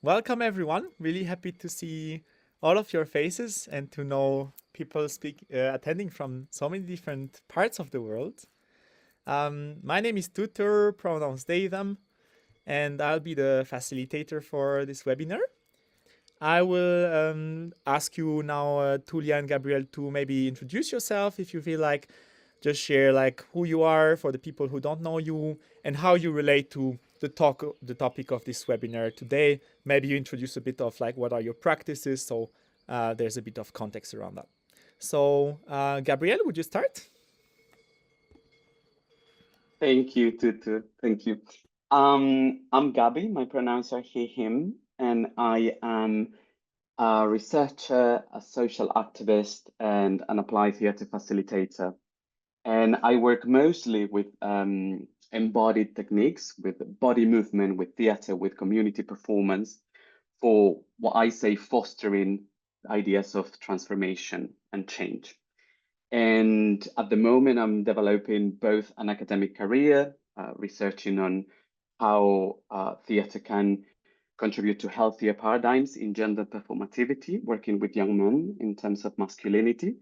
welcome everyone. Really happy to see all of your faces and to know people attending from so many different parts of the world. My name is Tutor, pronouns they, them, and I'll be the facilitator for this webinar. I will ask you now, Tuulia and Gabriel, to maybe introduce yourself if you feel like. Just share like who you are for the people who don't know you and how you relate to the topic of this webinar today. Maybe you introduce a bit of like what are your practices, so there's a bit of context around that. So Gabriel, would you start? Thank you, Tutu. Thank you. I'm Gabi. My pronouns are he, him, and I am a researcher, a social activist, and an applied theatre facilitator. And I work mostly with embodied techniques, with body movement, with theatre, with community performance, for what I say fostering ideas of transformation and change. And at the moment, I'm developing both an academic career, researching on how theatre can contribute to healthier paradigms in gender performativity, working with young men in terms of masculinity.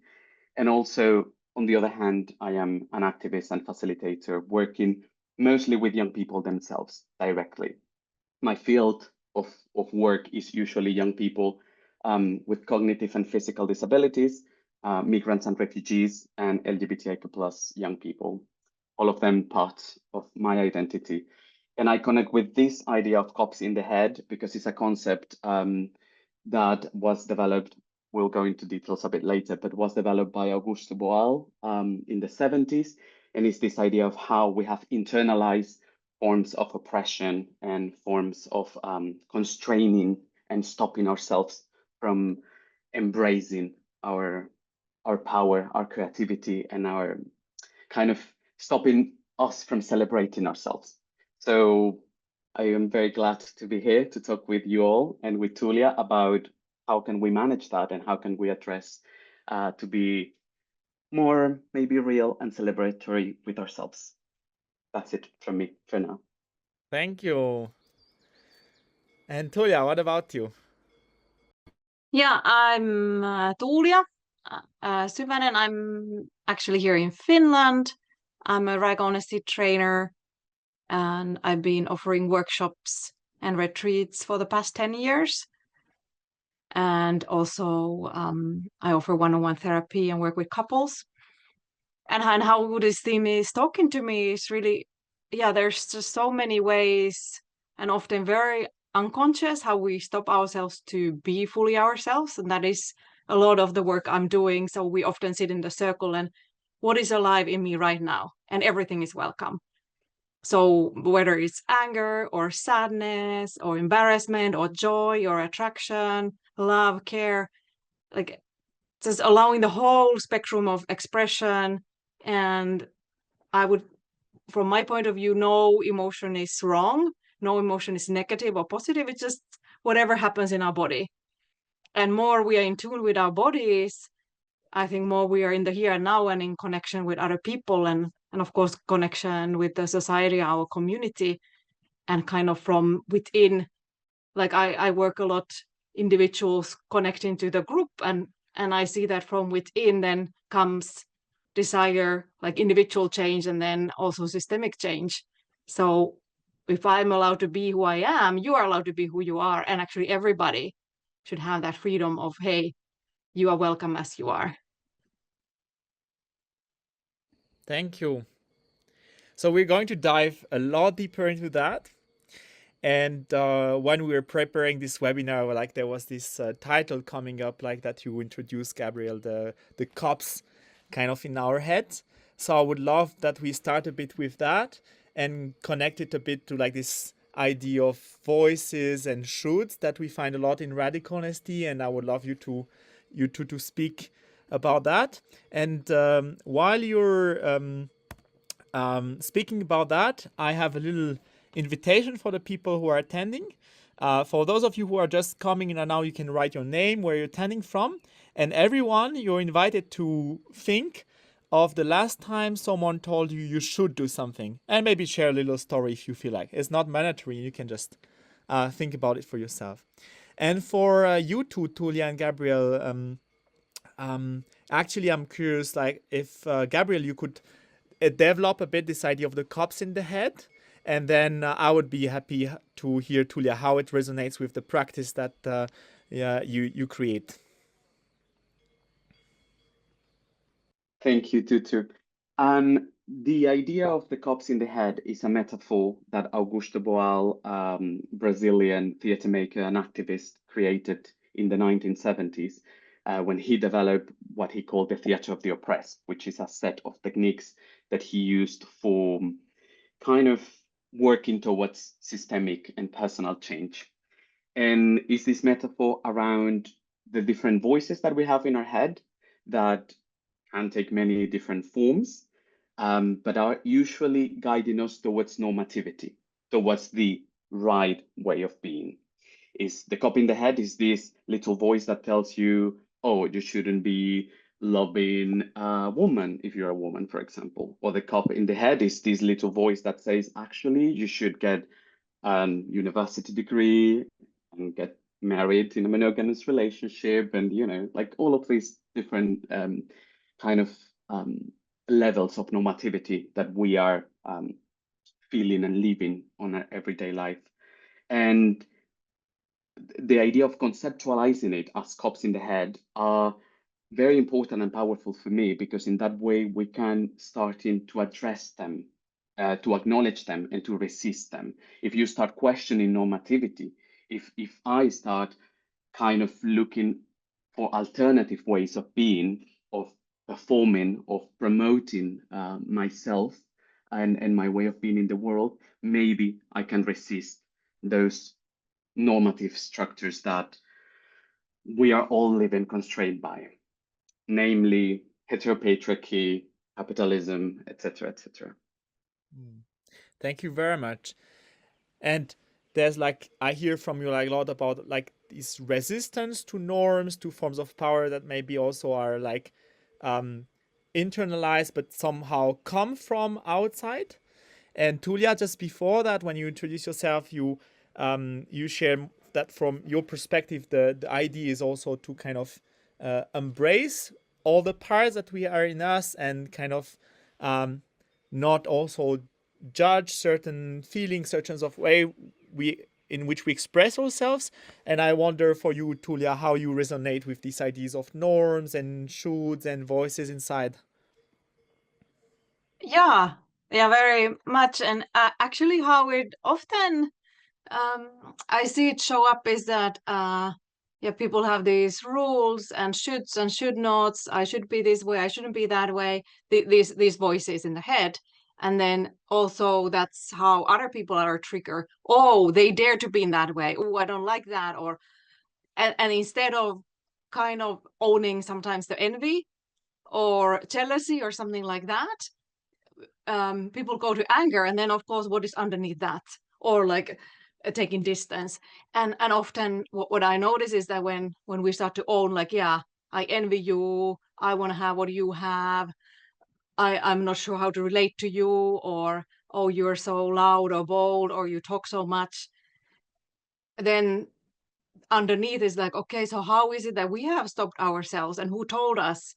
And also, on the other hand, I am an activist and facilitator working mostly with young people themselves directly. My field of work is usually young people with cognitive and physical disabilities, migrants and refugees, and LGBTIQ plus young people, all of them part of my identity. And I connect with this idea of cops in the head because it's a concept that was developed, we'll go into details a bit later, but was developed by Auguste Boal in the 70s. And it's this idea of how we have internalized forms of oppression and forms of constraining and stopping ourselves from embracing our power, our creativity, and our kind of stopping us from celebrating ourselves. So I am very glad to be here to talk with you all and with Tuulia about how can we manage that and how can we address to be more maybe real and celebratory with ourselves. That's it from me for now. Thank you. And Tuulia, what about you? Yeah, I'm Tuulia Syvänen. I'm actually here in Finland. I'm a Raigonesty trainer, and I've been offering workshops and retreats for the past 10 years. And also, I offer one-on-one therapy and work with couples. And how this theme is talking to me is really, there's just so many ways, and often very unconscious, how we stop ourselves to be fully ourselves. And that is a lot of the work I'm doing. So we often sit in the circle and what is alive in me right now? And everything is welcome. So whether it's anger or sadness or embarrassment or joy or attraction, love, care, like just allowing the whole spectrum of expression. And I would, from my point of view, no emotion is wrong. No emotion is negative or positive. It's just whatever happens in our body. And more we are in tune with our bodies, I think more we are in the here and now and in connection with other people and of course, connection with the society, our community, and kind of from within. Like I work a lot, individuals connecting to the group, and I see that from within then comes desire, like individual change, and then also systemic change. So if I'm allowed to be who I am, you are allowed to be who you are. And actually everybody should have that freedom of, hey, you are welcome as you are. Thank you. So we're going to dive a lot deeper into that. And when we were preparing this webinar, like there was this title coming up, like that you introduced, Gabriel, the cops kind of in our heads. So I would love that we start a bit with that and connect it a bit to like this idea of voices and shoulds that we find a lot in radical honesty. And I would love you two to speak about that. And while you're speaking about that, I have a little invitation for the people who are attending. For those of you who are just coming in and now, you can write your name, where you're attending from, and everyone, you're invited to think of the last time someone told you you should do something, and maybe share a little story if you feel like. It's not mandatory, you can just think about it for yourself. And for you two, Tuulia and Gabriel, actually, I'm curious, like if Gabriel, you could develop a bit this idea of the cups in the head, and then I would be happy to hear, Tuulia, how it resonates with the practice that you create. Thank you, Tutu. The idea of the cups in the head is a metaphor that Augusto Boal, Brazilian theater maker and activist, created in the 1970s when he developed what he called the theater of the oppressed, which is a set of techniques that he used for kind of working towards systemic and personal change. And is this metaphor around the different voices that we have in our head that can take many different forms, but are usually guiding us towards normativity, towards the right way of being. Is the cup in the head is this little voice that tells you, oh, you shouldn't be loving a woman if you're a woman, for example. Or the cup in the head is this little voice that says, actually, you should get a university degree and get married in a monogamous relationship, and like all of these different kind of levels of normativity that we are feeling and living on our everyday life. And the idea of conceptualizing it as cups in the head are very important and powerful for me, because in that way we can start to address them, to acknowledge them and to resist them. If you start questioning normativity, if I start kind of looking for alternative ways of being, of performing, of promoting myself and my way of being in the world, maybe I can resist those normative structures that we are all living constrained by, namely heteropatriarchy, capitalism, etc., etc. Thank you very much. And there's like, I hear from you like a lot about like this resistance to norms, to forms of power that maybe also are like internalized but somehow come from outside. And Tuulia, just before that, when you introduce yourself, you share that from your perspective, the idea is also to kind of embrace all the parts that we are in us, and kind of not also judge certain feelings, certain of way in which we express ourselves. And I wonder for you, Tuulia, how you resonate with these ideas of norms and shoulds and voices inside. Yeah, very much. And actually, how it often I see it show up is that people have these rules and should nots. I should be this way. I shouldn't be that way. These voices in the head, and then also that's how other people are triggered. Oh, they dare to be in that way. Oh, I don't like that. Or and instead of kind of owning sometimes the envy or jealousy or something like that, people go to anger, and then of course what is underneath that, or like taking distance. And often what I notice is that when we start to own, like, yeah, I envy you, I want to have what you have, I'm not sure how to relate to you, or oh, you're so loud or bold, or you talk so much, then underneath is like, okay, so how is it that we have stopped ourselves, and who told us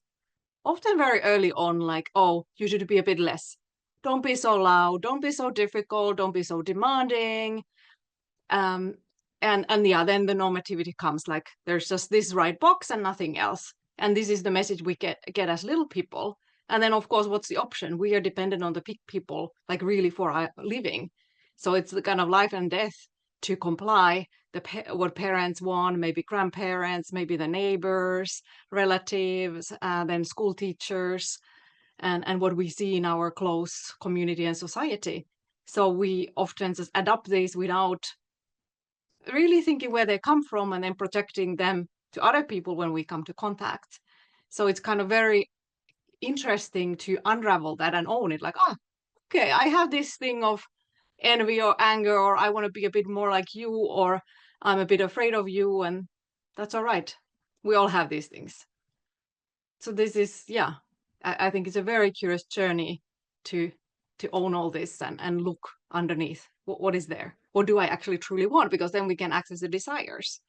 often very early on, like, oh, you should be a bit less. Don't be so loud. Don't be so difficult. Don't be so demanding. And yeah, then the normativity comes, like there's just this right box and nothing else. And this is the message we get as little people. And then of course, what's the option? We are dependent on the big people, like really for our living. So it's the kind of life and death to comply what parents want, maybe grandparents, maybe the neighbors, relatives, then school teachers, and what we see in our close community and society. So we often just adopt these without really thinking where they come from, and then projecting them to other people when we come to contact. So it's kind of very interesting to unravel that and own it, like, okay, I have this thing of envy or anger, or I want to be a bit more like you, or I'm a bit afraid of you, and that's all right. We all have these things. So this is, I think it's a very curious journey to own all this and look underneath what is there? What do I actually truly want? Because then we can access the desires.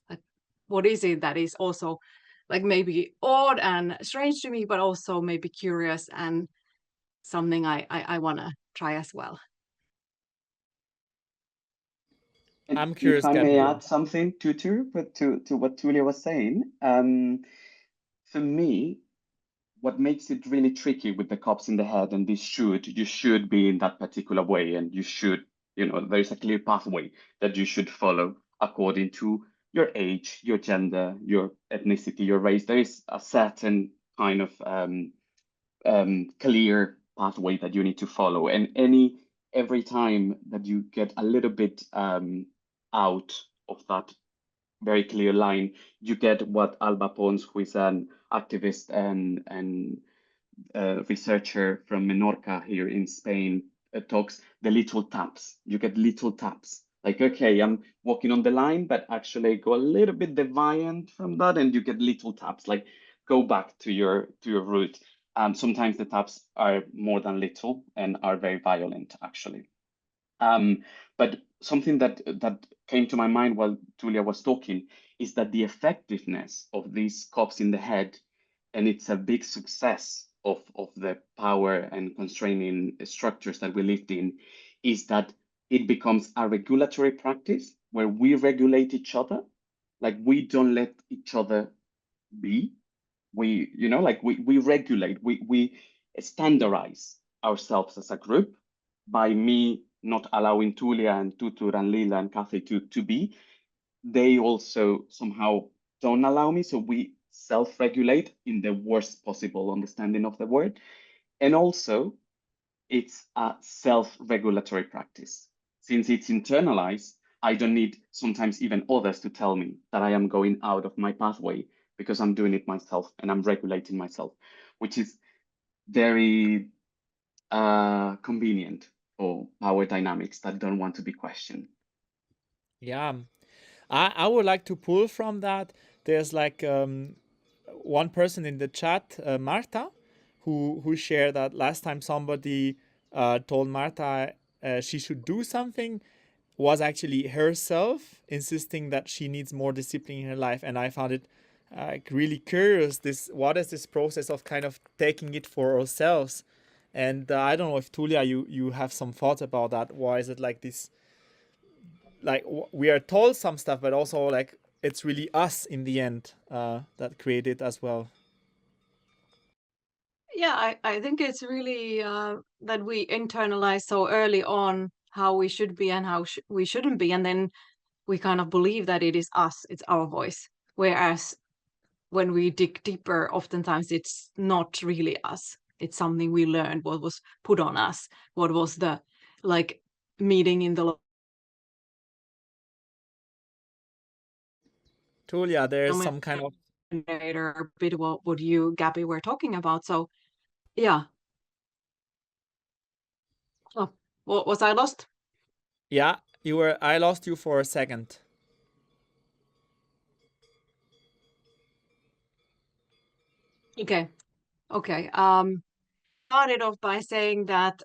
Like, what is it that is also like maybe odd and strange to me, but also maybe curious and something I want to try as well. And I'm if curious, I may Gabriel. add something to what Tuulia was saying, for me, what makes it really tricky with the cops in the head and this you should be in that particular way, and you should, there's a clear pathway that you should follow according to your age, your gender, your ethnicity, your race. There is a certain kind of clear pathway that you need to follow, and every time that you get a little bit out of that very clear line, you get what Alba Pons, who is an activist and researcher from Menorca here in Spain, talks the little taps. You get little taps. Like, okay, I'm walking on the line, but actually go a little bit deviant from that, and you get little taps. Like, go back to your root. Sometimes the taps are more than little and are very violent, actually. But something that came to my mind while Tuulia was talking is that the effectiveness of these cops in the head, and it's a big success of the power and constraining structures that we lived in, is that it becomes a regulatory practice where we regulate each other. Like, we don't let each other be. We regulate, we standardize ourselves as a group by me not allowing Tuulia and Tutur and Lila and Kathy to be. They also somehow don't allow me, so we self-regulate in the worst possible understanding of the word. And also, it's a self-regulatory practice. Since it's internalized, I don't need sometimes even others to tell me that I am going out of my pathway, because I'm doing it myself and I'm regulating myself, which is very convenient for power dynamics that don't want to be questioned. Yeah, I would like to pull from that. There's like one person in the chat, Marta, who shared that last time somebody told Marta she should do something was actually herself insisting that she needs more discipline in her life, and I found it really curious. What is this process of kind of taking it for ourselves? And I don't know if Tuulia, you have some thoughts about that. Why is it like this? Like we are told some stuff, but also like it's really us in the end that create it as well. Yeah, I think it's really that we internalize so early on how we should be and how we shouldn't be, and then we kind of believe that it is us, it's our voice. Whereas when we dig deeper, oftentimes it's not really us. It's something we learned, what was put on us, what was the like meeting in the Tuulia, there's some kind of a bit what you, Gabby, were talking about. So yeah. Oh, was I lost? yeah, I lost you for a second. Okay. Started off by saying that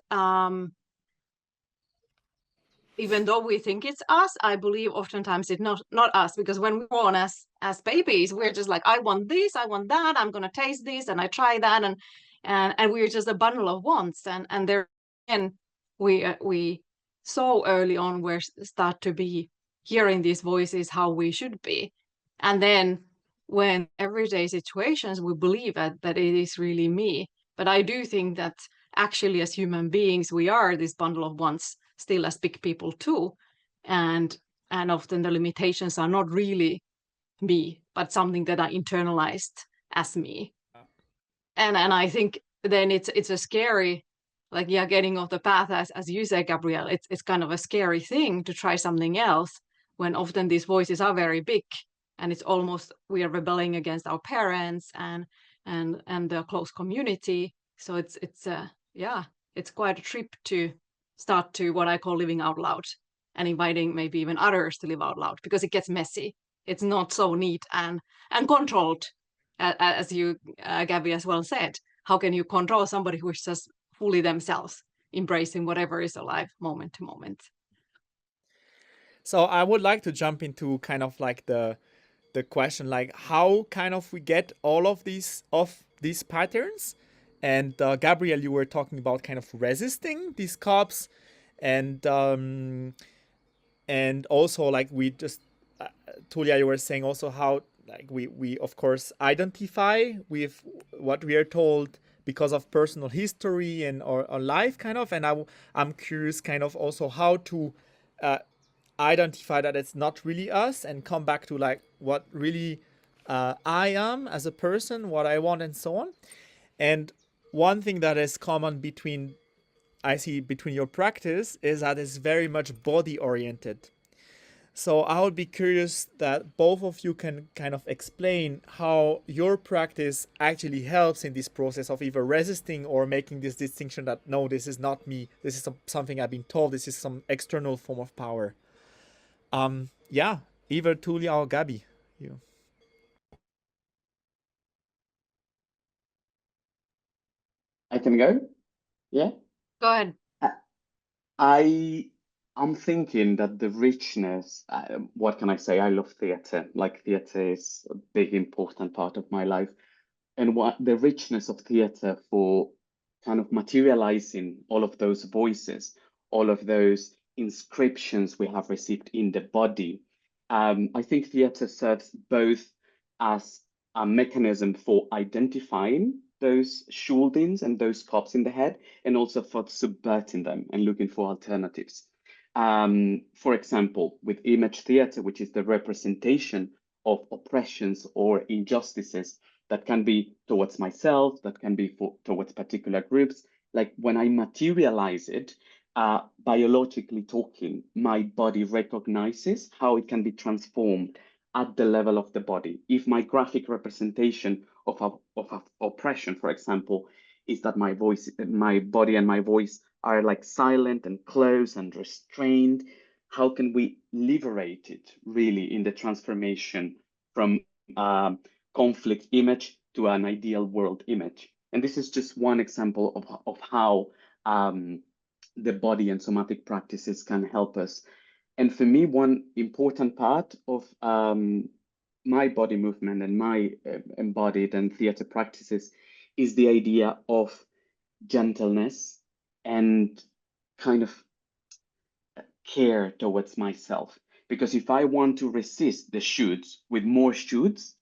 even though we think it's us, I believe oftentimes it's not us, because when we're born as babies, we're just like, I want this, I want that, I'm gonna taste this, and I try that, and we're just a bundle of wants, and there, and we so early on we start to be hearing these voices how we should be, and then when everyday situations we believe that it is really me. But I do think that actually as human beings we are this bundle of wants still as big people too, and often the limitations are not really me but something that I internalized as me. And I think then it's a scary, like, yeah, getting off the path, as you say, Gabriel. It's kind of a scary thing to try something else when often these voices are very big, and it's almost we are rebelling against our parents and the close community. So it's yeah, it's quite a trip to start to what I call living out loud, and inviting maybe even others to live out loud, because it gets messy. It's not so neat and controlled, as you, Gabby, as well said. How can you control somebody who is just fully themselves, embracing whatever is alive moment to moment? So I would like to jump into kind of like the question, like how kind of we get all of these patterns. And Gabriel, you were talking about kind of resisting these cops, and also like we just Tuulia, you were saying also how like we of course identify with what we are told because of personal history and or life kind of. And I'm curious kind of also how to uh, identify that it's not really us and come back to like what really I am as a person, what I want, and so on. And one thing that is common between I see between your practice is that it's very much body oriented. So I would be curious that both of you can kind of explain how your practice actually helps in this process of either resisting or making this distinction that no, this is not me, this is something I've been told, this is some external form of power. Yeah, either Tuulia or Gabi. You. I can go? Yeah. Go ahead. I I'm thinking that the richness, what can I say? I love theatre. Like theatre is a big important part of my life. And what the richness of theatre for kind of materializing all of those voices, all of those inscriptions we have received in the body. I think theatre serves both as a mechanism for identifying those shouldings and those cups in the head, and also for subverting them and looking for alternatives. For example, with image theatre, which is the representation of oppressions or injustices that can be towards myself, that can be towards particular groups. Like when I materialize it, biologically talking, my body recognizes how it can be transformed at the level of the body. If my graphic representation of oppression, for example, is that my voice, my body and my voice are like silent and close and restrained, how can we liberate it really in the transformation from conflict image to an ideal world image? And this is just one example of how the body and somatic practices can help us. And for me, one important part of my body movement and my embodied and theater practices is the idea of gentleness and kind of care towards myself. Because if I want to resist the shoulds with more shoulds,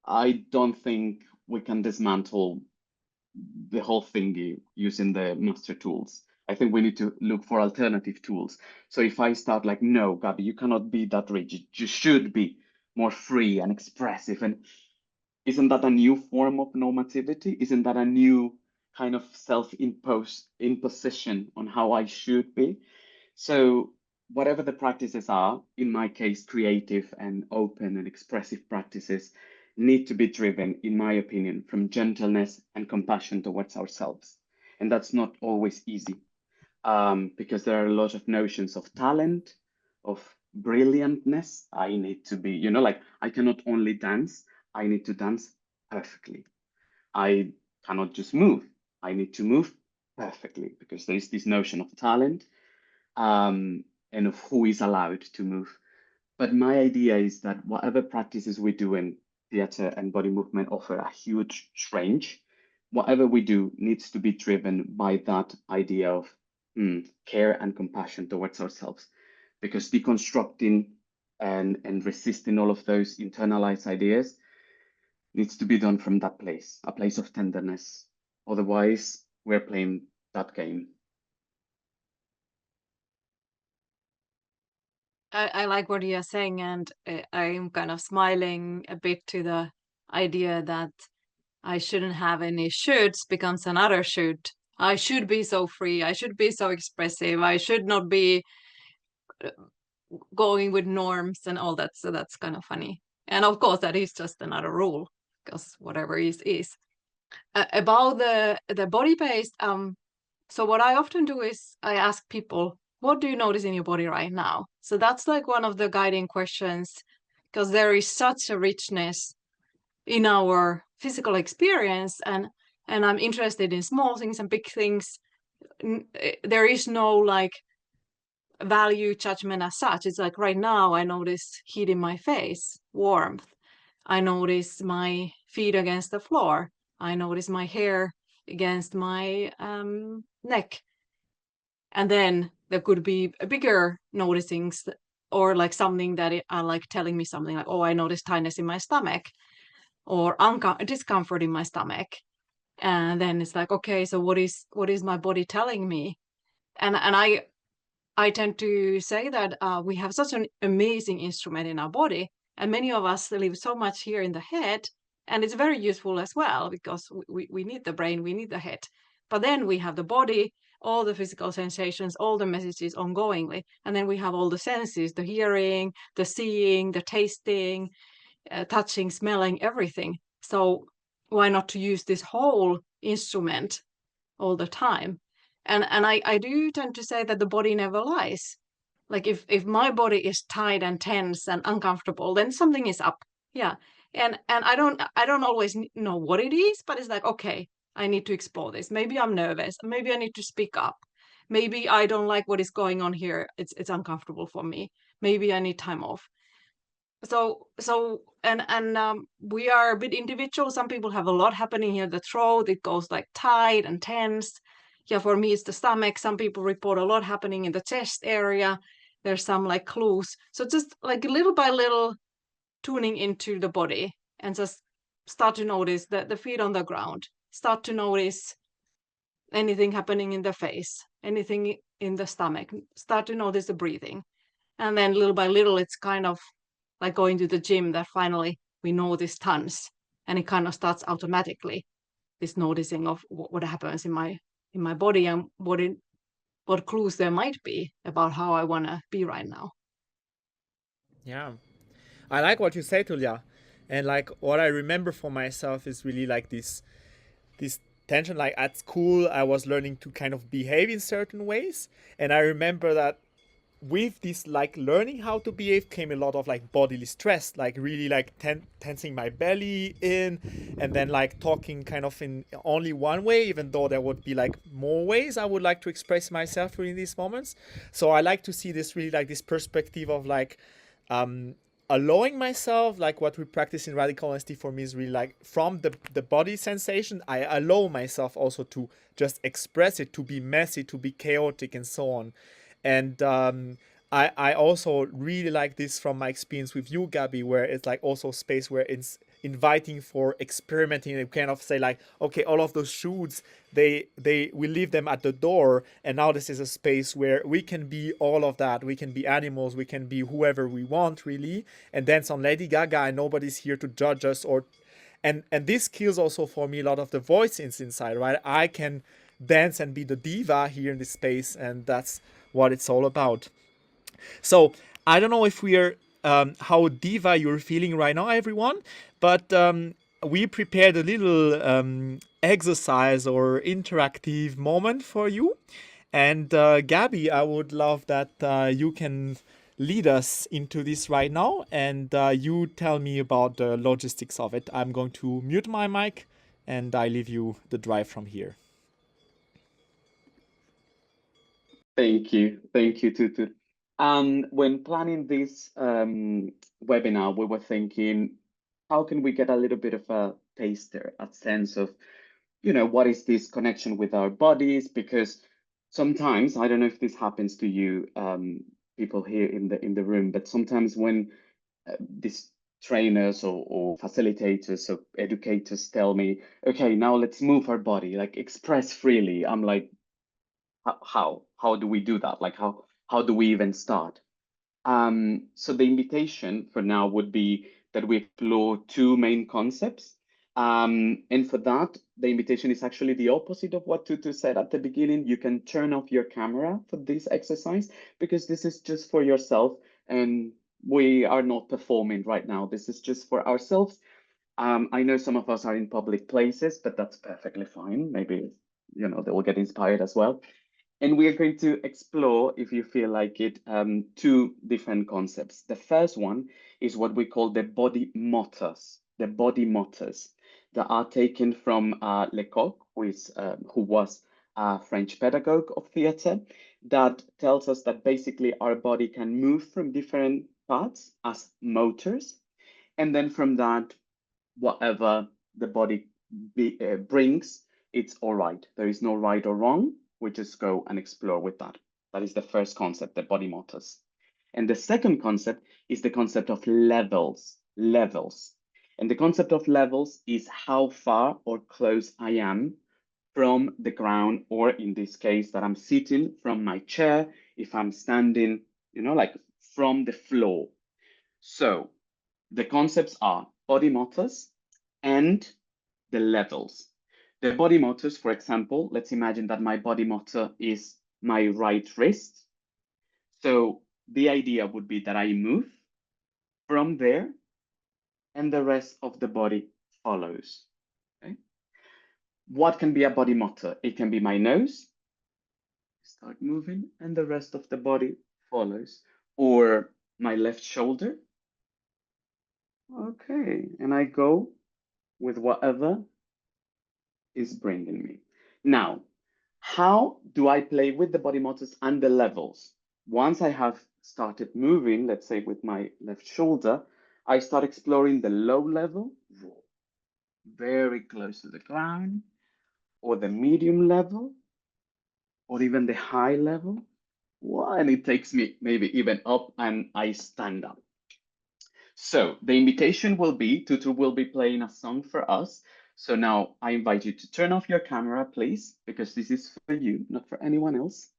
I don't think we can dismantle the whole thingy using the master tools. I think we need to look for alternative tools. So if I start like, no, Gabi, you cannot be that rigid. You should be more free and expressive. And isn't that a new form of normativity? Isn't that a new kind of self-imposed imposition on how I should be? So whatever the practices are, in my case, creative and open and expressive practices need to be driven, in my opinion, from gentleness and compassion towards ourselves. And that's not always easy because there are a lot of notions of talent, of brilliantness. I need to be, like I cannot only dance, I need to dance perfectly. I cannot just move. I need to move perfectly because there is this notion of talent and of who is allowed to move. But my idea is that whatever practices we do in theater and body movement offer a huge range. Whatever we do needs to be driven by that idea of care and compassion towards ourselves, because deconstructing and resisting all of those internalized ideas needs to be done from that place, a place of tenderness. Otherwise, we're playing that game. I like what you're saying, and I'm kind of smiling a bit to the idea that I shouldn't have any shoulds becomes another should. I should be so free. I should be so expressive. I should not be going with norms and all that. So that's kind of funny. And of course, that is just another rule because whatever is. About the body based. So what I often do is I ask people, what do you notice in your body right now? So that's like one of the guiding questions because there is such a richness in our physical experience, and I'm interested in small things and big things. There is no like value judgment as such. It's like right now I notice heat in my face, warmth. I notice my feet against the floor. I notice my hair against my neck. And then there could be a bigger noticings, or like something that are like telling me something like, oh, I notice tightness in my stomach, or discomfort in my stomach. And then it's like, okay, so what is my body telling me? And I tend to say that we have such an amazing instrument in our body, and many of us live so much here in the head, and it's very useful as well because we need the brain, we need the head. But then we have the body, all the physical sensations, all the messages ongoingly, and then we have all the senses, the hearing, the seeing, the tasting, touching, smelling, everything. So why not to use this whole instrument all the time? And I do tend to say that the body never lies. Like if my body is tight and tense and uncomfortable, then something is up. Yeah. And I don't always know what it is, but it's like, okay, I need to explore this. Maybe I'm nervous. Maybe I need to speak up. Maybe I don't like what is going on here. It's uncomfortable for me. Maybe I need time off. So we are a bit individual. Some people have a lot happening here. The throat, it goes like tight and tense. Yeah, for me it's the stomach. Some people report a lot happening in the chest area. There's some like clues. So just like little by little tuning into the body and just start to notice the feet on the ground. Start to notice anything happening in the face, anything in the stomach. Start to notice the breathing. And then little by little, it's kind of like going to the gym that finally we notice tons, and it kind of starts automatically, this noticing of what happens in my body and what clues there might be about how I want to be right now. Yeah. I like what you say, Tuulia. And like what I remember for myself is really like this tension. Like at school I was learning to kind of behave in certain ways. And I remember that with this like learning how to behave came a lot of like bodily stress, like really like tensing my belly in, and then like talking kind of in only one way, even though there would be like more ways I would like to express myself during these moments. So I like to see this really like this perspective of like allowing myself, like what we practice in radical honesty for me is really like from the body sensation, I allow myself also to just express it, to be messy, to be chaotic, and so on. And I also really like this from my experience with you, Gabby, where it's like also space where it's inviting for experimenting, and kind of say like, okay, all of those shoots, we leave them at the door, and now this is a space where we can be all of that. We can be animals, we can be whoever we want, really, and dance on Lady Gaga, and nobody's here to judge us. Or and this kills also for me a lot of the voices inside, right? I can dance and be the diva here in this space, and that's what it's all about. So I don't know if we're how diva you're feeling right now, everyone, but we prepared a little exercise or interactive moment for you. And Gabby, I would love that you can lead us into this right now, and you tell me about the logistics of it. I'm going to mute my mic, and I leave you the drive from here. Thank you, Tutu. When planning this webinar, we were thinking, how can we get a little bit of a taster, a sense of, what is this connection with our bodies? Because sometimes, I don't know if this happens to you, people here in the room, but sometimes when these trainers or facilitators or educators tell me, okay, now let's move our body, like express freely. I'm like, how do we do that? Like how do we even start? So the invitation for now would be that we explore two main concepts. And for that, the invitation is actually the opposite of what Tutu said at the beginning. You can turn off your camera for this exercise because this is just for yourself, and we are not performing right now. This is just for ourselves. I know some of us are in public places, but that's perfectly fine. Maybe, they will get inspired as well. And we are going to explore, if you feel like it, two different concepts. The first one is what we call the body motors that are taken from Lecoq, who was a French pedagogue of theater, that tells us that basically our body can move from different parts as motors. And then from that, whatever the body brings, it's all right. There is no right or wrong. We just go and explore with that. That is the first concept, the body motors. And the second concept is the concept of levels. Levels. And the concept of levels is how far or close I am from the ground, or in this case, that I'm sitting from my chair, if I'm standing, like from the floor. So the concepts are body motors and the levels. The body motors, for example, let's imagine that my body motor is my right wrist. So the idea would be that I move from there and the rest of the body follows. Okay? What can be a body motor? It can be my nose, start moving, and the rest of the body follows. Or my left shoulder. Okay, and I go with whatever is bringing me. Now, how do I play with the body motors and the levels? Once I have started moving, let's say with my left shoulder, I start exploring the low level, very close to the ground, or the medium level, or even the high level. And it takes me maybe even up and I stand up. So the invitation will be, Tutu will be playing a song for us. So now I invite you to turn off your camera, please, because this is for you, not for anyone else.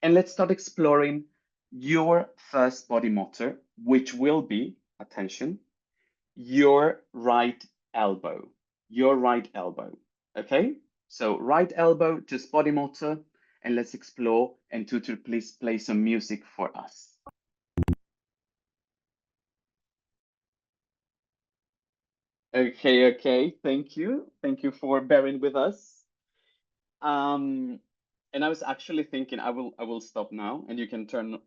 And let's start exploring your first body motor, which will be, attention, your right elbow. Your right elbow. Okay? So right elbow, just body motor, and let's explore. And Tutu, please play some music for us. Okay. Thank you. Thank you for bearing with us. And I was actually thinking I will stop now and you can turn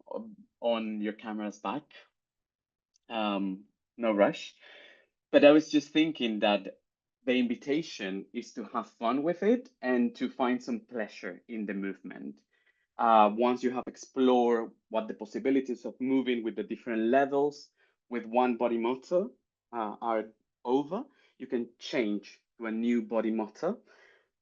on your cameras back. No rush. But I was just thinking that the invitation is to have fun with it and to find some pleasure in the movement. Once you have explored what the possibilities of moving with the different levels with one body motor are over, you can change to a new body motor.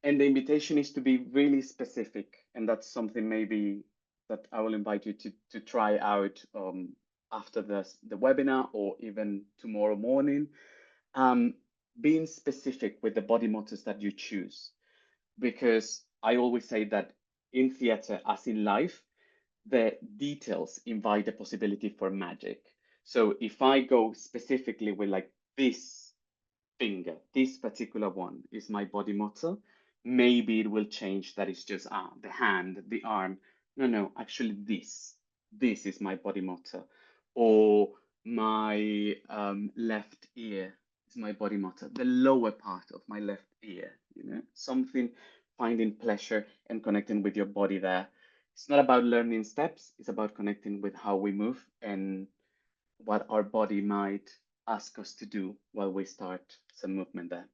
And the invitation is to be really specific. And that's something maybe that I will invite you to try out after the webinar or even tomorrow morning. Being specific with the body motors that you choose. Because I always say that in theater, as in life, the details invite the possibility for magic. So if I go specifically with like this finger, this particular one is my body motor, maybe it will change that it's just the hand, the arm. No, actually this is my body motor. Or my left ear is my body motor, the lower part of my left ear, something, finding pleasure and connecting with your body there. It's not about learning steps, it's about connecting with how we move and what our body might ask us to do while we start some movement there.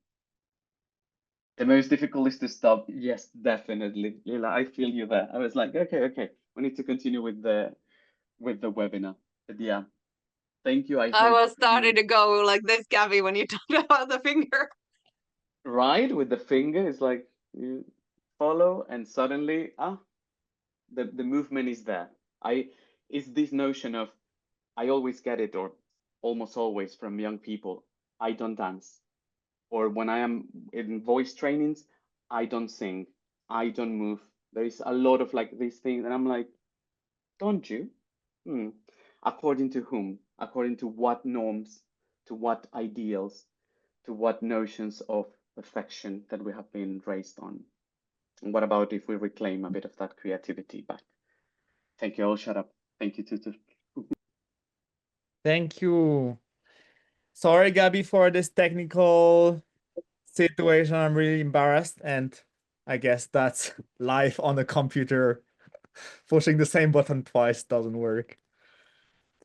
The most difficult is to stop. Yes, definitely. Lila, I feel you there. I was like, okay. We need to continue with the webinar. But yeah, thank you. I was starting to go like this, Gabby, when you talked about the finger. Right, with the finger, it's like you follow and suddenly, the movement is there. It's this notion of, I always get it, or almost always from young people, I don't dance. Or when I am in voice trainings, I don't sing, I don't move. There is a lot of like these things, and I'm like, don't you? According to whom? According to what norms? To what ideals? To what notions of perfection that we have been raised on? And what about if we reclaim a bit of that creativity back? Thank you. I'll shut up. Thank you, Tutu. Thank you. Sorry, Gabby, for this technical situation. I'm really embarrassed, and I guess that's live on a computer. Pushing the same button twice doesn't work.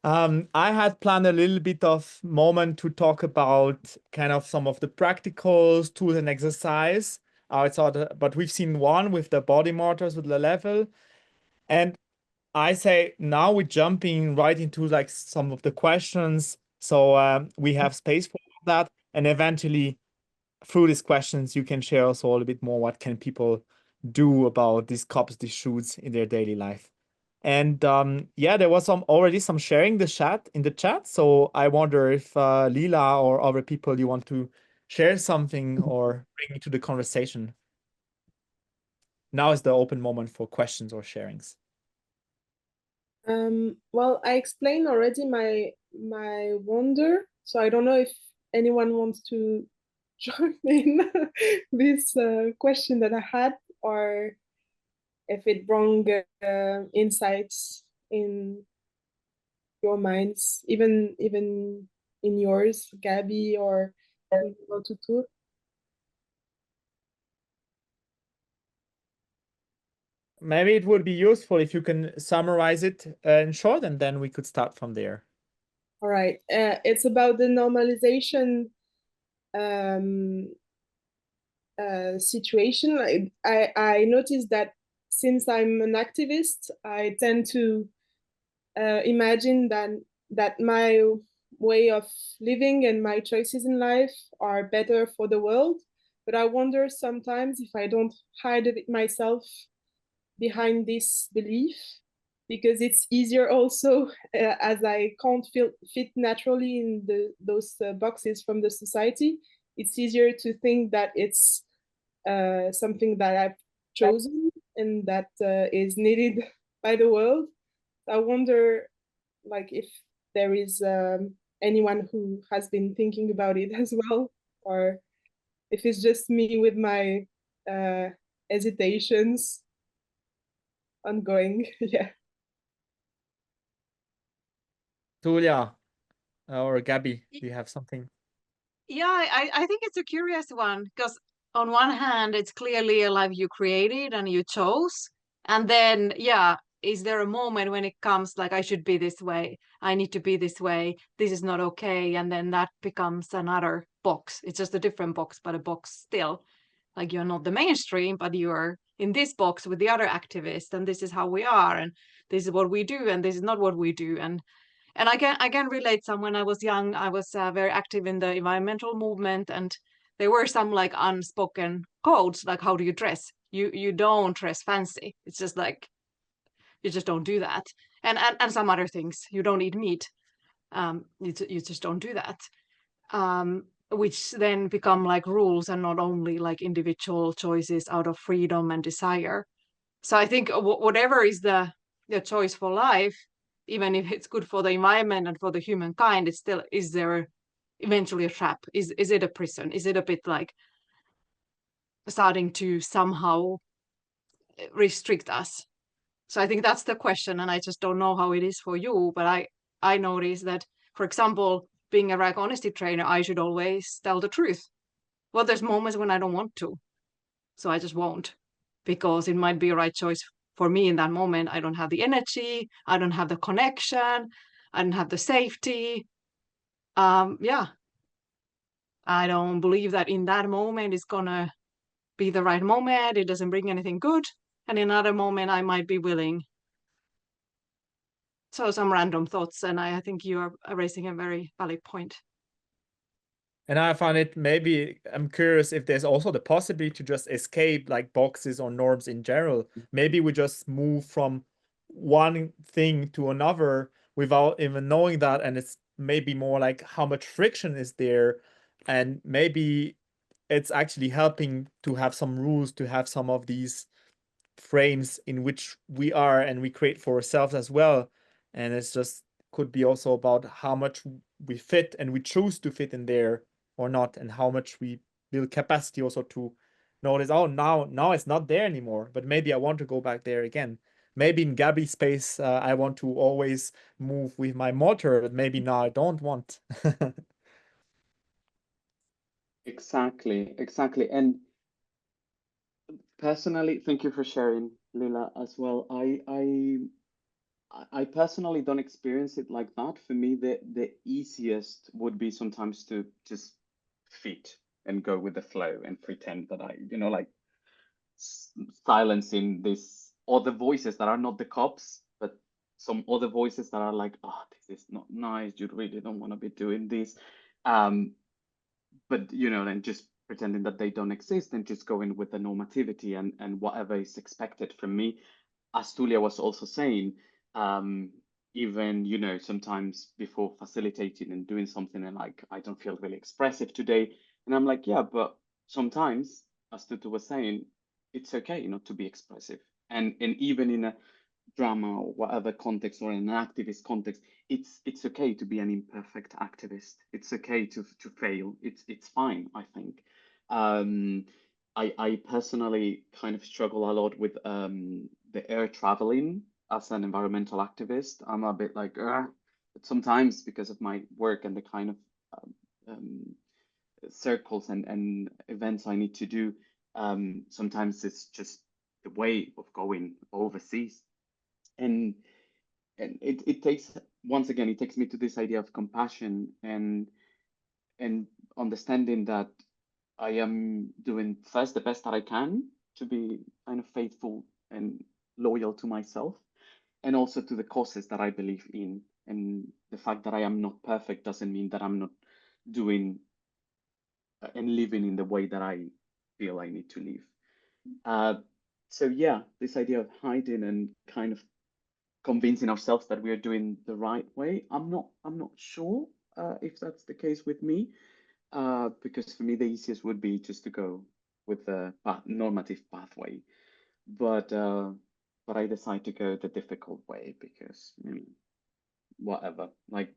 I had planned a little bit of moment to talk about kind of some of the practicals, tools, and exercise outside, but we've seen one with the body motors with the level. And I say now we're jumping right into like some of the questions. So we have space for that. And eventually through these questions, you can share also a little bit more what can people do about these cups, these shoots in their daily life. And yeah, there was already some sharing in the chat. So I wonder if Lila or other people you want to share something or bring it to the conversation. Now is the open moment for questions or sharings. Well, I explained already my wonder, so I don't know if anyone wants to join in this question that I had, or if it brought insights in your minds, even in yours, Gabby or Tutu. Maybe it would be useful if you can summarize it in short, and then we could start from there. All right. It's about the normalization situation. I noticed that since I'm an activist, I tend to imagine that my way of living and my choices in life are better for the world. But I wonder sometimes if I don't hide it myself behind this belief, because it's easier also as I can't fit naturally in those boxes from the society. It's easier to think that it's something that I've chosen and that is needed by the world. I wonder, like, if there is anyone who has been thinking about it as well, or if it's just me with my hesitations ongoing. Yeah. Tuulia or Gabby, do you have something? Yeah, I think it's a curious one because on one hand, it's clearly a life you created and you chose. And then, yeah, is there a moment when it comes like, I should be this way, I need to be this way, this is not okay. And then that becomes another box. It's just a different box, but a box still. Like you're not the mainstream, but you're in this box with the other activists, and this is how we are, and this is what we do, and this is not what we do. And I can relate some. When I was young, I was very active in the environmental movement, and there were some like unspoken codes, like how do you dress? You don't dress fancy. It's just like you just don't do that, and some other things. You don't eat meat. You just don't do that. Which then become like rules and not only like individual choices out of freedom and desire. So I think whatever is the choice for life, even if it's good for the environment and for the humankind, it's still, is there eventually a trap? Is it a prison? Is it a bit like starting to somehow restrict us? So I think that's the question, and I just don't know how it is for you. But I notice that, for example, being a rag honesty trainer, I should always tell the truth. Well, there's moments when I don't want to, so I just won't, because it might be a right choice for me in that moment. I don't have the energy, I don't have the connection, I don't have the safety. Yeah, I don't believe that in that moment it's gonna be the right moment. It doesn't bring anything good. And in another moment, I might be willing. So some random thoughts, and I think you are raising a very valid point. And I find it, maybe I'm curious if there's also the possibility to just escape like boxes or norms in general. Maybe we just move from one thing to another without even knowing that. And it's maybe more like how much friction is there. And maybe it's actually helping to have some rules, to have some of these frames in which we are and we create for ourselves as well. And it's just could be also about how much we fit and we choose to fit in there or not, and how much we build capacity also to notice, oh, now it's not there anymore, but maybe I want to go back there again. Maybe in Gabby's space, I want to always move with my motor, but maybe now I don't want. Exactly. And personally, thank you for sharing, Lila, as well. I personally don't experience it like that. For me, the easiest would be sometimes to just fit and go with the flow and pretend that I, like silencing these other voices that are not the cops, but some other voices that are like, oh, this is not nice. You really don't want to be doing this. But, you know, and just pretending that they don't exist and just going with the normativity and whatever is expected from me. As Tuulia was also saying, even, you know, sometimes before facilitating and doing something and like, I don't feel really expressive today. And I'm like, yeah, but sometimes, as Tutu was saying, it's okay not to be expressive. And even in a drama or whatever context or in an activist context, it's okay to be an imperfect activist. It's okay to fail. It's fine, I think. I personally kind of struggle a lot with the air traveling as an environmental activist. I'm a bit like, but sometimes because of my work and the kind of circles and events I need to do, sometimes it's just the way of going overseas. And it takes, once again, it takes me to this idea of compassion and understanding that I am doing first the best that I can to be kind of faithful and loyal to myself, and also to the causes that I believe in. And the fact that I am not perfect doesn't mean that I'm not doing and living in the way that I feel I need to live. So yeah, this idea of hiding and kind of convincing ourselves that we are doing the right way. I'm not sure if that's the case with me, because for me the easiest would be just to go with the normative pathway, but I decide to go the difficult way because whatever. Like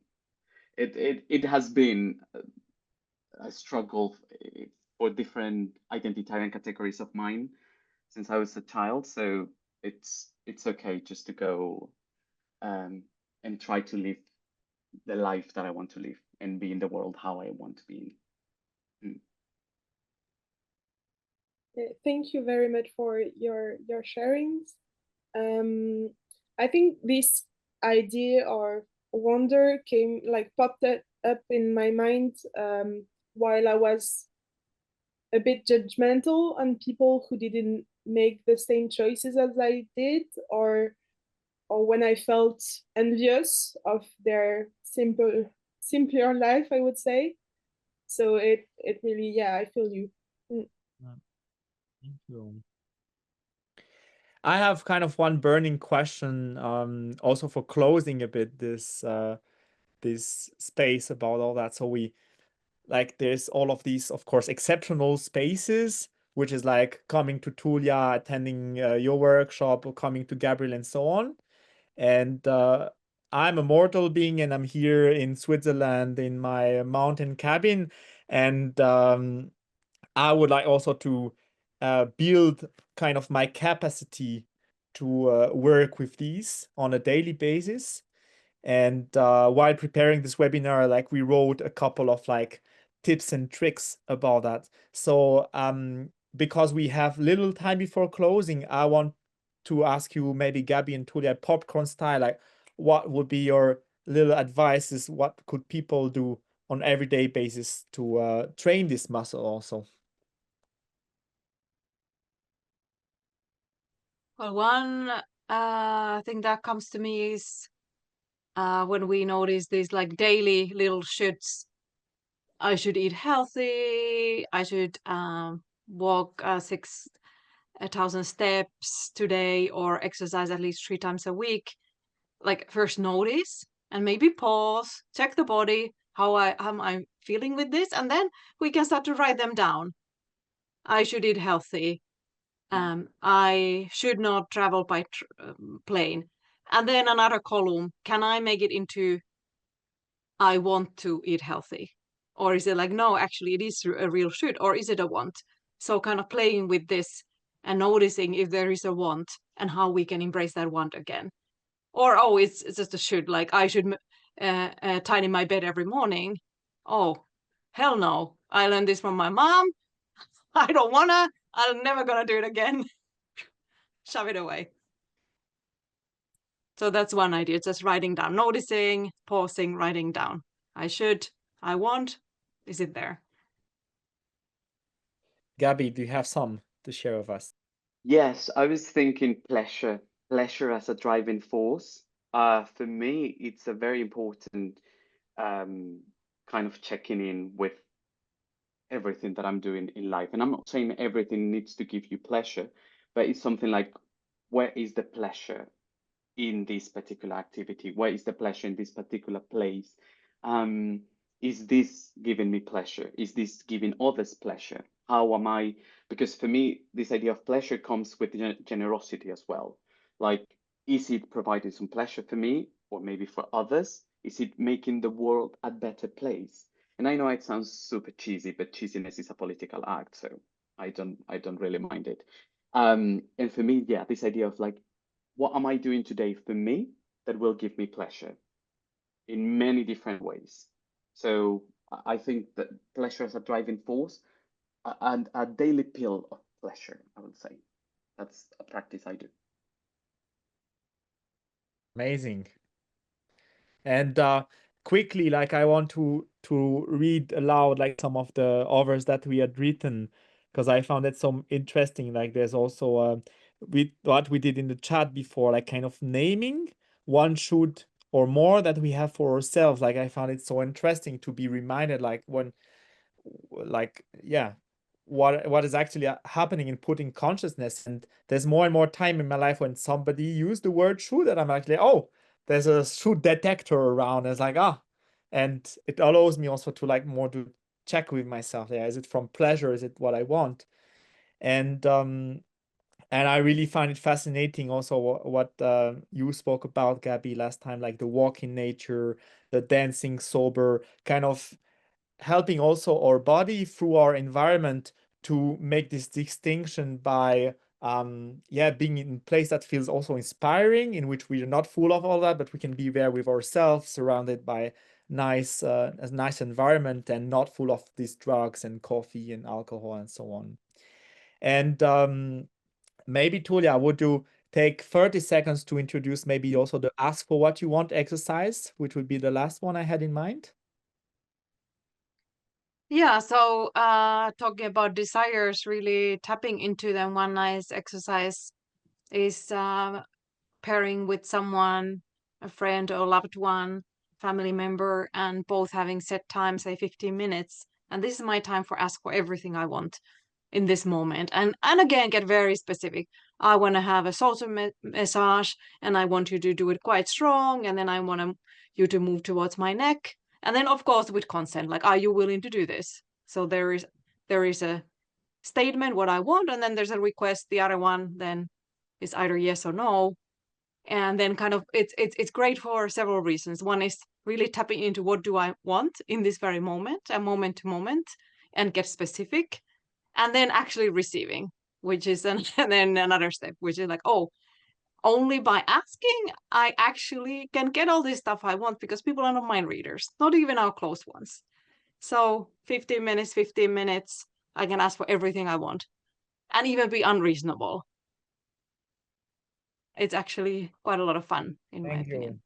it has been a struggle for different identitarian categories of mine since I was a child. So it's okay just to go and try to live the life that I want to live and be in the world how I want to be in. Thank you very much for your sharings. I think this idea or wonder came like popped up in my mind while I was a bit judgmental on people who didn't make the same choices as I did, or when I felt envious of their simpler life, I would say. So it really, yeah, I feel you. Thank you. I have kind of one burning question, also for closing a bit this this space about all that. So we like there's all of these, of course, exceptional spaces, which is like coming to Tuulia, attending your workshop, or coming to Gabriel, and so on. And I'm a mortal being, and I'm here in Switzerland in my mountain cabin, and I would like also to build kind of my capacity to work with these on a daily basis. And while preparing this webinar, like we wrote a couple of like tips and tricks about that. So because we have little time before closing, I want to ask you, maybe Gabby and Tuulia, popcorn style, like what would be your little advices? What could people do on everyday basis to train this muscle also? Well, one thing that comes to me is when we notice these like daily little shoulds. I should eat healthy. I should walk 6,000 steps today, or exercise at least 3 times a week. Like first notice and maybe pause, check the body, how am I feeling with this, and then we can start to write them down. I should eat healthy. I should not travel by plane. And then another column, can I make it into I want to eat healthy? Or is it like, no, actually it is a real should, or is it a want? So kind of playing with this and noticing if there is a want and how we can embrace that want again. Or, oh, it's just a should, like I should tidy my bed every morning. Oh, hell no. I learned this from my mom. I don't wanna. I'm never gonna do it again. Shove it away. So that's one idea, just writing down, noticing, pausing, writing down. I should, I want, is it there? Gabby, do you have some to share with us? Yes, I was thinking pleasure as a driving force. For me, it's a very important kind of checking in with everything that I'm doing in life. And I'm not saying everything needs to give you pleasure, but it's something like, where is the pleasure in this particular activity? Where is the pleasure in this particular place? Um, is this giving me pleasure? Is this giving others pleasure? How am I? Because for me, this idea of pleasure comes with generosity as well. Like, is it providing some pleasure for me or maybe for others? Is it making the world a better place? And I know it sounds super cheesy, but cheesiness is a political act, so I don't really mind it. And for me, yeah, this idea of like, what am I doing today for me that will give me pleasure in many different ways? So I think that pleasure is a driving force and a daily pill of pleasure, I would say. That's a practice I do. Amazing. And quickly, like I want to read aloud like some of the others that we had written, because I found it so interesting. Like there's also what we did in the chat before, like kind of naming one should or more that we have for ourselves. Like I found it so interesting to be reminded, like when, like, yeah, what is actually happening in putting consciousness. And there's more and more time in my life when somebody used the word should, and I'm actually, oh, there's a should detector around. It's like, and it allows me also to like more to check with myself. Yeah, is it from pleasure? Is it what I want? And I really find it fascinating also what you spoke about, Gabby, last time, like the walk in nature, the dancing sober, kind of helping also our body through our environment to make this distinction by being in a place that feels also inspiring, in which we are not full of all that, but we can be there with ourselves, surrounded by a nice environment, and not full of these drugs and coffee and alcohol and so on. And maybe, Tuulia, would you take 30 seconds to introduce maybe also the ask for what you want exercise, which would be the last one I had in mind? Yeah, so talking about desires, really tapping into them, one nice exercise is pairing with someone, a friend or loved one, family member, and both having set time, say 15 minutes. And this is my time for ask for everything I want in this moment. And again, get very specific. I want to have a salsa massage, and I want you to do it quite strong, and then I want you to move towards my neck. And then, of course, with consent, like, are you willing to do this? So there is a statement what I want, and then there's a request. The other one then is either yes or no. And then kind of it's great for several reasons. One is really tapping into what do I want in this very moment, a moment to moment, and get specific. And then actually receiving, which is and then another step, which is like, oh, only by asking I actually can get all this stuff I want, because people are not mind readers, not even our close ones. So 15 minutes, I can ask for everything I want and even be unreasonable. It's actually quite a lot of fun, in my opinion.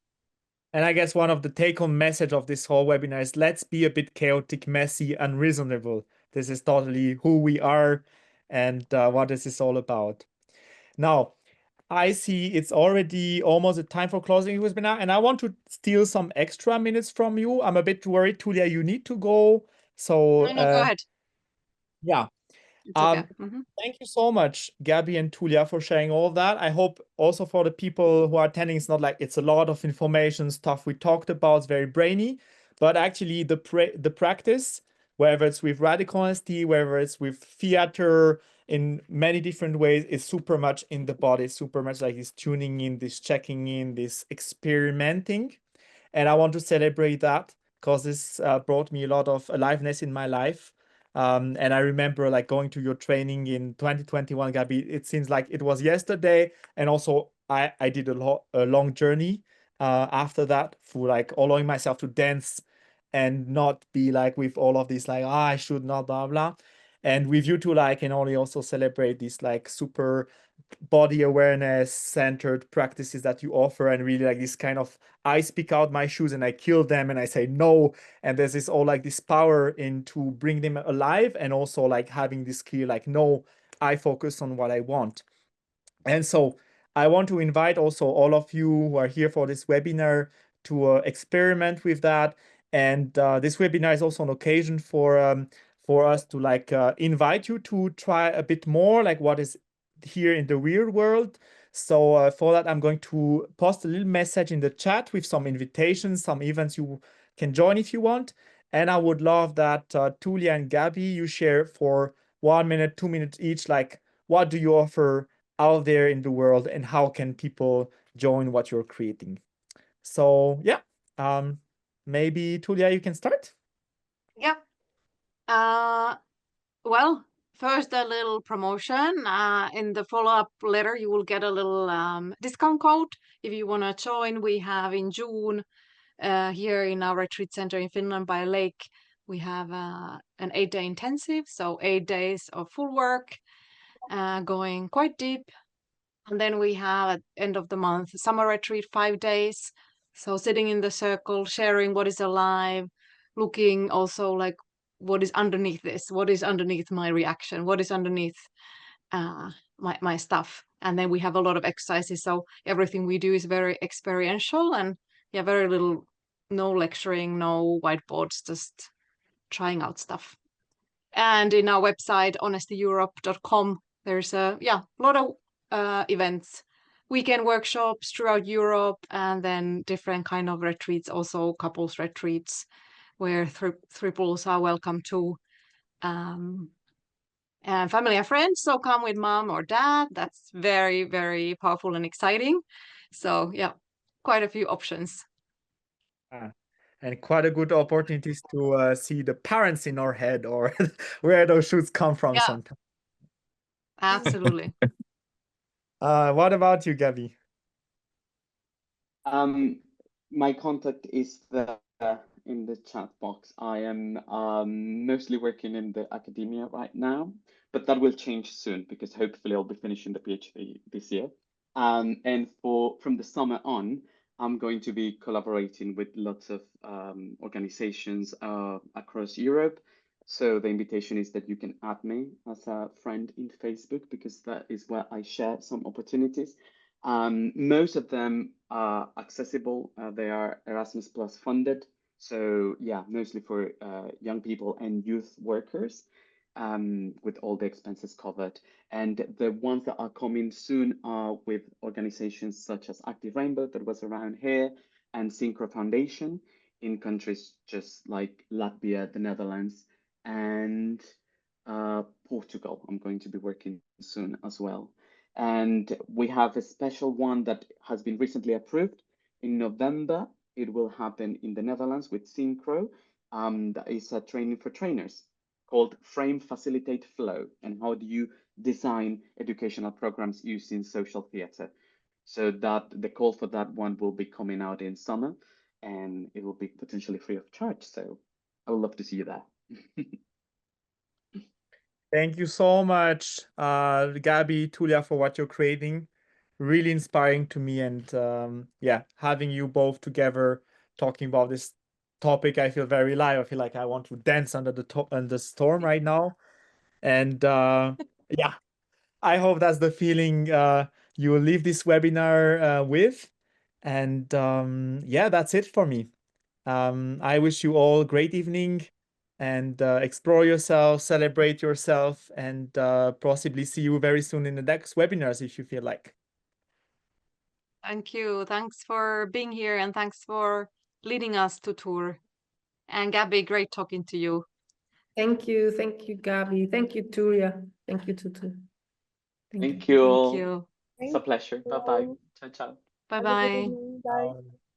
And I guess one of the take-home message of this whole webinar is, let's be a bit chaotic, messy, unreasonable. This is totally who we are and what this is all about. Now, I see it's already almost a time for closing the webinar, and I want to steal some extra minutes from you. I'm a bit worried, Tuulia, you need to go. So No, go ahead. yeah. It's okay. Thank you so much, Gabby and Tuulia, for sharing all of that. I hope also for the people who are attending, it's not like it's a lot of information, stuff we talked about, it's very brainy, but actually the practice, whether it's with radical honesty, whether it's with theater, in many different ways, is super much in the body, super much like this tuning in, this checking in, this experimenting. And I want to celebrate that because this brought me a lot of aliveness in my life. And I remember like going to your training in 2021, Gabby. It seems like it was yesterday. And also I did a long journey after that, for like allowing myself to dance and not be like with all of this like, I should not, blah, blah. And with you two, like, can only also celebrate these like super body awareness centered practices that you offer, and really like this kind of, I speak out my shoes and I kill them and I say no, and there's this all like this power in to bring them alive, and also like having this clear like, no, I focus on what I want. And so I want to invite also all of you who are here for this webinar to experiment with that. And this webinar is also an occasion for us to like invite you to try a bit more like what is here in the real world. So for that, I'm going to post a little message in the chat with some invitations, some events you can join if you want. And I would love that Tuulia and Gabi, you share for 1 minute, 2 minutes each, like what do you offer out there in the world and how can people join what you're creating? So yeah, maybe Tuulia, you can start. Yeah. Well, first a little promotion. In the follow-up letter, you will get a little discount code if you want to join. We have in June here in our retreat center in Finland by a lake, we have an 8-day intensive, so 8 days of full work, going quite deep. And then we have at end of the month summer retreat, 5 days. So sitting in the circle, sharing what is alive, looking also like what is underneath this, what is underneath my reaction, what is underneath my stuff. And then we have a lot of exercises. So everything we do is very experiential and yeah, very little, no lecturing, no whiteboards, just trying out stuff. And in our website, honestyeurope.com, there's a lot of events, weekend workshops throughout Europe, and then different kind of retreats, also couples retreats, where triples are welcome to. And family and friends, so come with mom or dad. That's very, very powerful and exciting. So yeah, quite a few options. And quite a good opportunities to see the parents in our head or where those shoots come from sometimes. Absolutely. What about you, Gabi? My contact is there in the chat box. I am mostly working in the academia right now, but that will change soon because hopefully I'll be finishing the PhD this year. And from the summer on, I'm going to be collaborating with lots of organizations across Europe. So the invitation is that you can add me as a friend in Facebook because that is where I share some opportunities. Most of them are accessible. They are Erasmus Plus funded. So yeah, mostly for young people and youth workers, with all the expenses covered. And the ones that are coming soon are with organizations such as Active Rainbow that was around here and Synchro Foundation in countries just like Latvia, the Netherlands, and Portugal. I'm going to be working soon as well. And we have a special one that has been recently approved in November. It will happen in the Netherlands with Synchro. That is a training for trainers called Frame, Facilitate, Flow, and how do you design educational programs using social theater. So that the call for that one will be coming out in summer, and it will be potentially free of charge. So I would love to see you there. Thank you so much, Gabi, Tuulia, for what you're creating. Really inspiring to me. And yeah, having you both together talking about this topic, I feel very alive. I feel like I want to dance under the storm right now. And yeah, I hope that's the feeling you will leave this webinar with. And yeah, that's it for me. I wish you all a great evening and explore yourself, celebrate yourself, and possibly see you very soon in the next webinars if you feel like. Thank you. Thanks for being here and thanks for leading us to tour. And Gabi, great talking to you. Thank you, Gabi. Thank you, Tuulia. Thank you, Tutu. Thank you all. Thank you. It's a pleasure. Bye-bye. Ciao, ciao. Bye-bye. Bye.